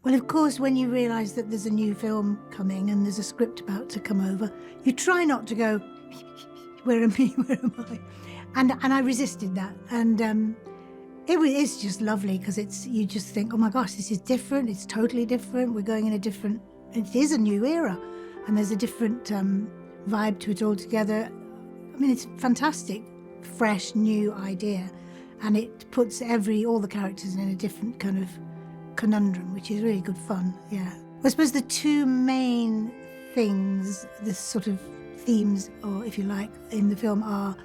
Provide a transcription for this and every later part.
Well, of course, when you realise that there's a new film coming and there's a script about to come over, you try not to go, where am I, where am I? And I resisted that. And it's just lovely because you just think, oh my gosh, this is different. It's totally different. We're going in it is a new era. And there's a different vibe to it altogether. I mean, it's fantastic, fresh, new idea. And it puts all the characters in a different kind of conundrum, which is really good fun, yeah. I suppose the two main things, the sort of themes, or if you like, in the film are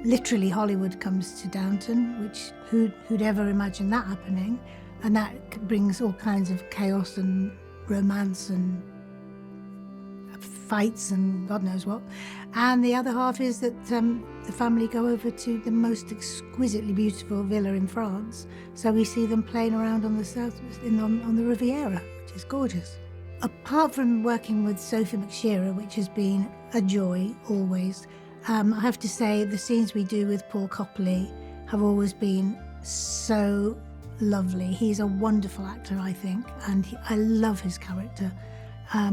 literally Hollywood comes to Downton, which who'd ever imagined that happening? And that brings all kinds of chaos and romance and fights and God knows what. And the other half is that the family go over to the most exquisitely beautiful villa in France. So we see them playing around on the Riviera, which is gorgeous. Apart from working with Sophie McShearer, which has been a joy always, I have to say the scenes we do with Paul Copley have always been so lovely. He's a wonderful actor, I think, and I love his character.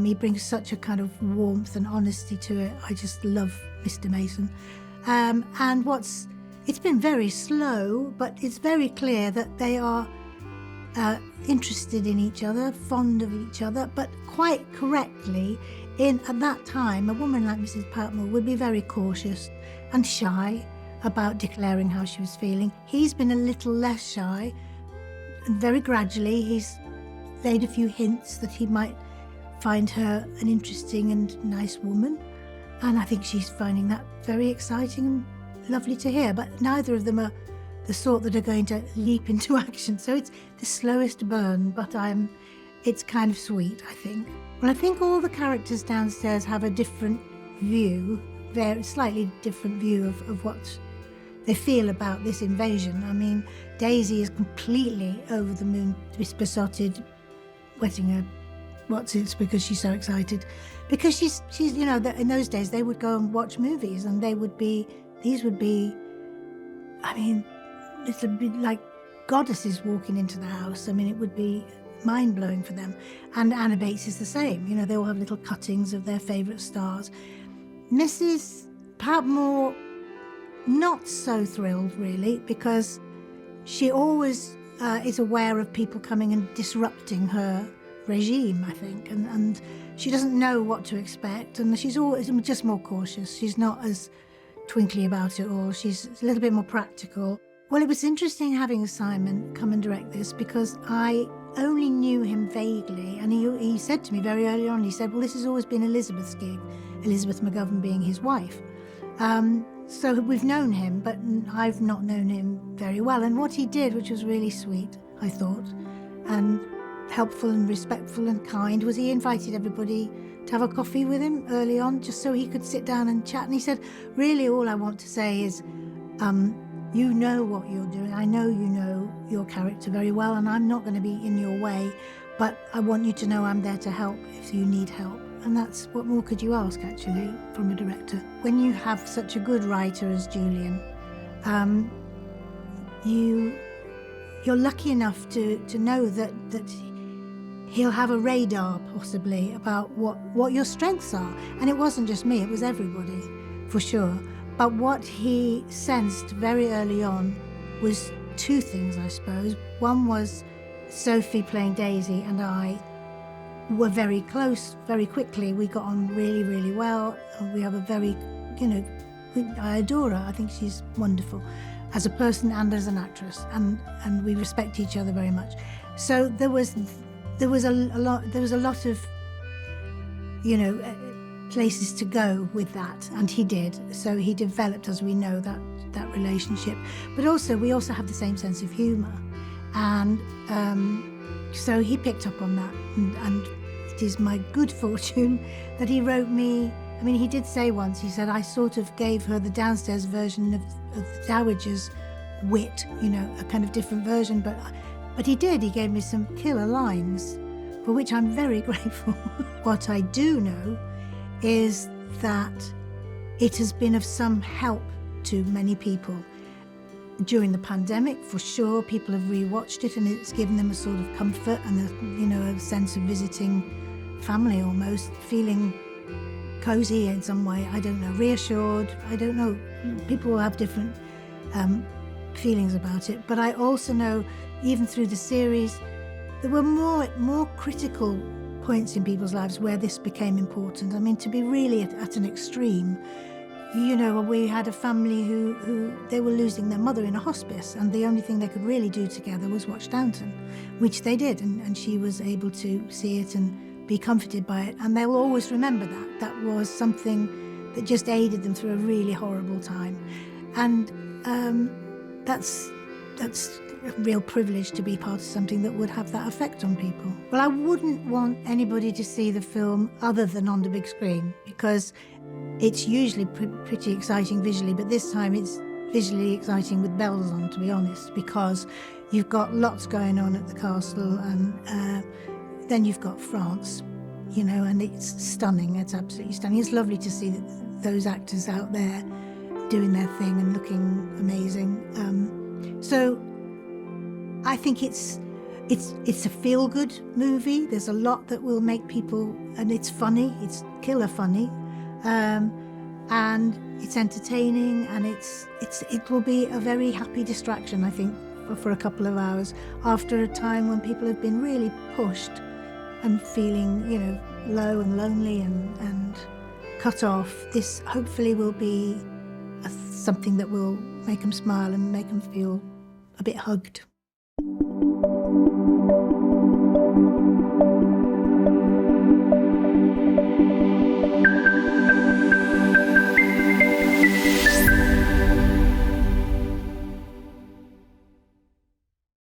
He brings such a kind of warmth and honesty to it. I just love Mr. Mason. And it's been very slow, but it's very clear that they are interested in each other, fond of each other, but quite correctly, at that time, a woman like Mrs. Patmore would be very cautious and shy about declaring how she was feeling. He's been a little less shy, and very gradually he's laid a few hints that he might find her an interesting and nice woman, and I think she's finding that very exciting and lovely to hear. But neither of them are the sort that are going to leap into action, so it's the slowest burn, but it's kind of sweet, I think. Well, I think all the characters downstairs have a different view, very slightly different view of what they feel about this invasion. I mean, Daisy is completely over the moon, besotted, wetting her what's-its because she's so excited. Because she's in those days they would go and watch movies, and these would be, I mean, it would be like goddesses walking into the house. I mean, it would be mind-blowing for them. And Anna Bates is the same. They all have little cuttings of their favourite stars. Mrs. Patmore, not so thrilled, really, because she always is aware of people coming and disrupting her regime, I think, and she doesn't know what to expect, and she's always just more cautious. She's not as twinkly about it all. She's a little bit more practical. Well, it was interesting having Simon come and direct this because I only knew him vaguely, and he said to me very early on, he said, well, this has always been Elizabeth's gig, Elizabeth McGovern being his wife. So we've known him, but I've not known him very well. And what he did, which was really sweet, I thought, and helpful and respectful and kind, was he invited everybody to have a coffee with him early on, just so he could sit down and chat. And he said, really, all I want to say is, you know what you're doing. I know you know your character very well, and I'm not going to be in your way, but I want you to know I'm there to help if you need help. And that's, what more could you ask, actually, from a director? When you have such a good writer as Julian, you're lucky enough to know that he'll have a radar, possibly, about what your strengths are. And it wasn't just me, it was everybody, for sure. But what he sensed very early on was two things, I suppose. One was Sophie playing Daisy and I were very close very quickly. We got on really, really well. We have a very, I adore her. I think she's wonderful as a person and as an actress, and we respect each other very much. So there was a lot of, places to go with that, and he did. So he developed, as we know, that relationship. But also, we also have the same sense of humour, and so he picked up on that. And it is my good fortune that he wrote me. I mean, he did say once, he said, I sort of gave her the downstairs version of the Dowager's wit, a kind of different version, but he did. He gave me some killer lines, for which I'm very grateful. What I do know is that it has been of some help to many people. during the pandemic, for sure, people have rewatched it, and it's given them a sort of comfort and a sense of visiting family, almost feeling cozy in some way. I don't know, reassured. I don't know. People will have different feelings about it, but I also know, even through the series, there were more critical points in people's lives where this became important. I mean, to be really at an extreme. We had a family who they were losing their mother in a hospice, and the only thing they could really do together was watch Downton, which they did, and she was able to see it and be comforted by it, and they will always remember that. That was something that just aided them through a really horrible time, and that's a real privilege to be part of something that would have that effect on people. Well, I wouldn't want anybody to see the film other than on the big screen, because it's usually pretty exciting visually, but this time it's visually exciting with bells on, to be honest, because you've got lots going on at the castle, and then you've got France, and it's stunning. It's absolutely stunning. It's lovely to see those actors out there doing their thing and looking amazing. So I think it's a feel-good movie. There's a lot that will make people, and it's funny. It's killer funny. And it's entertaining, and it will be a very happy distraction, I think, for a couple of hours after a time when people have been really pushed and feeling, low and lonely and cut off. This hopefully will be something that will make them smile and make them feel a bit hugged.